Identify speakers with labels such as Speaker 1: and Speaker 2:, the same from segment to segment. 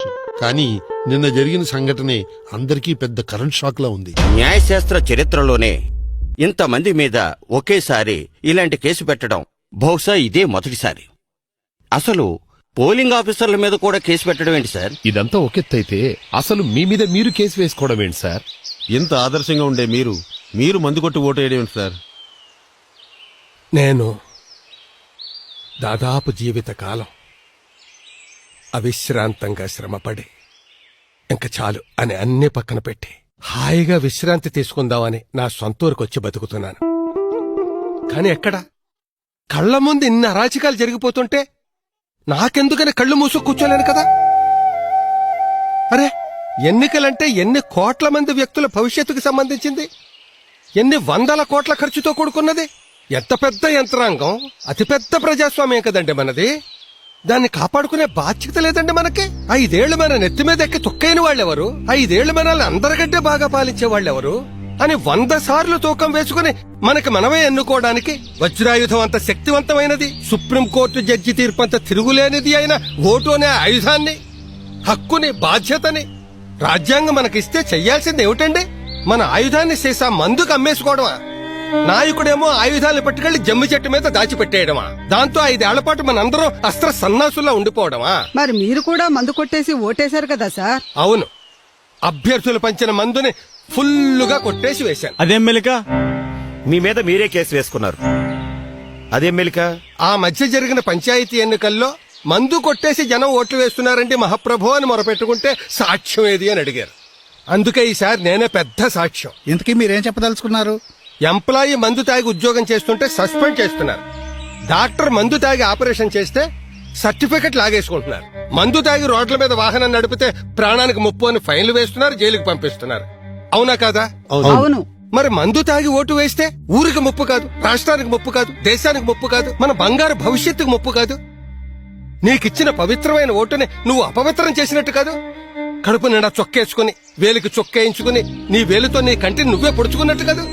Speaker 1: ఉండొచ్చు, కానీ నిన్న జరిగిన సంఘటనే అందరికీ పెద్ద కరెంట్ షాక్ లా ఉంది.
Speaker 2: న్యాయశాస్త్ర చరిత్రలోనే ఇంతమంది మీద ఒకేసారి ఇలాంటి కేసు పెట్టడం బహుశా ఇదే మొదటిసారి. అసలు పోలింగ్ ఆఫీసర్ల మీద కూడా కేసు పెట్టడం ఏంటి సార్?
Speaker 3: ఇదంతా ఒకెత్తైతే అసలు మీ మీద మీరు కేసు వేసుకోవడం ఏంటి సార్?
Speaker 4: ఇంత ఆదర్శంగా ఉండే మీరు మందు కొట్టి ఓటు వేయడం ఏంటి సార్?
Speaker 5: నేను దాదాపు జీవితకాలం అవిశ్రాంతంగా శ్రమపడి ఇంక చాలు అని అన్ని పక్కన పెట్టి హాయిగా విశ్రాంతి తీసుకుందామని నా సొంతూరుకొచ్చి బతుకుతున్నాను. కాని ఎక్కడా కళ్ల ముందు ఇన్ని అరాచకాలు జరిగిపోతుంటే నాకెందుకని కళ్ళు మూసు కూర్చోలేను కదా. అరే, ఎన్నికలంటే ఎన్ని కోట్ల మంది వ్యక్తుల భవిష్యత్తుకు సంబంధించింది, ఎన్ని వందల కోట్ల ఖర్చుతో కూడుకున్నది, ఎంత పెద్ద యంత్రాంగం, అతిపెద్ద ప్రజాస్వామ్యం కదండి మనది. దాన్ని కాపాడుకునే బాధ్యత లేదండి మనకి. 5 ఏళ్లు మన నెత్తి మీద ఎక్కి తొక్కైన వాళ్ళెవరు, 5 ఏళ్లు మనల్ని అందరికంటే బాగా పాలించే వాళ్ళెవరు అని 100 సార్లు తూకం వేసుకుని మనకి మనమే ఎన్నుకోవడానికి వజ్రాయుధం అంత శక్తివంతమైనది, సుప్రీంకోర్టు జడ్జి తీర్పంత తిరుగులేనిది అయిన ఓటు అనే ఆయుధాన్ని, హక్కుని, బాధ్యతని రాజ్యాంగం మనకిస్తే చెయ్యాల్సింది ఏమిటండి? మన ఆయుధాన్ని సీసా మందుకు అమ్మేసుకోవడమా? నాయకుడేమో ఆయుధాలు పట్టుకెళ్లి జమ్మి చెట్టు మీద దాచిపెట్టేయడమా? దాంతో 5 ఏళ్ల పాటు మనందరం అస్త్ర సన్నాసుల్లా ఉండిపోవడమా?
Speaker 6: మరి మీరు కూడా మందు కొట్టేసి ఓటేశారు కదా సార్?
Speaker 5: అవును, అభ్యర్థులు పంచిన మందుని ఫుల్లుగా కొట్టేసి వేశాను.
Speaker 7: అదేం మెలిక? మీ మీద మీరే కేసు వేసుకున్నారు, అదేం మెలిక?
Speaker 5: ఆ మధ్య జరిగిన పంచాయతీ ఎన్నికల్లో మందు కొట్టేసి జనం ఓట్లు వేస్తున్నారంటే మహాప్రభు అని మొరపెట్టుకుంటే సాక్ష్యం ఏది అని అడిగారు. అందుకే ఈసారి నేనే పెద్ద సాక్ష్యం.
Speaker 8: ఇంతకీ మీరేం చెప్పదలుచుకున్నారు?
Speaker 5: ఎంప్లాయీ మందు తాగి ఉద్యోగం చేస్తుంటే సస్పెండ్ చేస్తున్నారు. డాక్టర్ మందు తాగి ఆపరేషన్ చేస్తే సర్టిఫికెట్ లాగేసుకుంటున్నారు. మందు తాగి రోడ్ల మీద వాహనం నడిపితే ప్రాణానికి ముప్పు అని ఫైన్లు వేస్తున్నారు, జైలుకు పంపిస్తున్నారు. అవునా కాదా?
Speaker 6: అవును.
Speaker 5: మరి మందు తాగి ఓటు వేస్తే ఊరికి ముప్పు కాదు, రాష్ట్రానికి ముప్పు కాదు, దేశానికి ముప్పు కాదు, మన బంగారు భవిష్యత్తుకు ముప్పు కాదు. నీకిచ్చిన పవిత్రమైన ఓటుని నువ్వు అపవిత్రం చేసినట్టు కాదు. కడుపు నిండా చొక్కేసుకుని, వేలికి చొక్కేయించుకుని, నీ వేలుతో నీ కంటిని నువ్వే పొడుచుకున్నట్టు కాదు.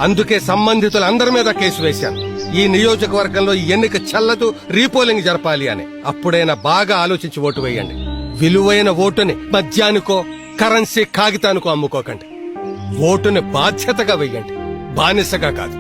Speaker 5: అందుకే సంబంధితులందరి మీద కేసు వేశాను. ఈ నియోజకవర్గంలో ఈ ఎన్నిక చెల్లదు, రీపోలింగ్ జరపాలి అని. అప్పుడైనా బాగా ఆలోచించి ఓటు వేయండి. విలువైన ఓటుని మద్యానికో, కరెన్సీ, కాగితానికో అమ్ముకోకండి. ఓటుని బాధ్యతగా వెయ్యండి, బానిసగా కాదు.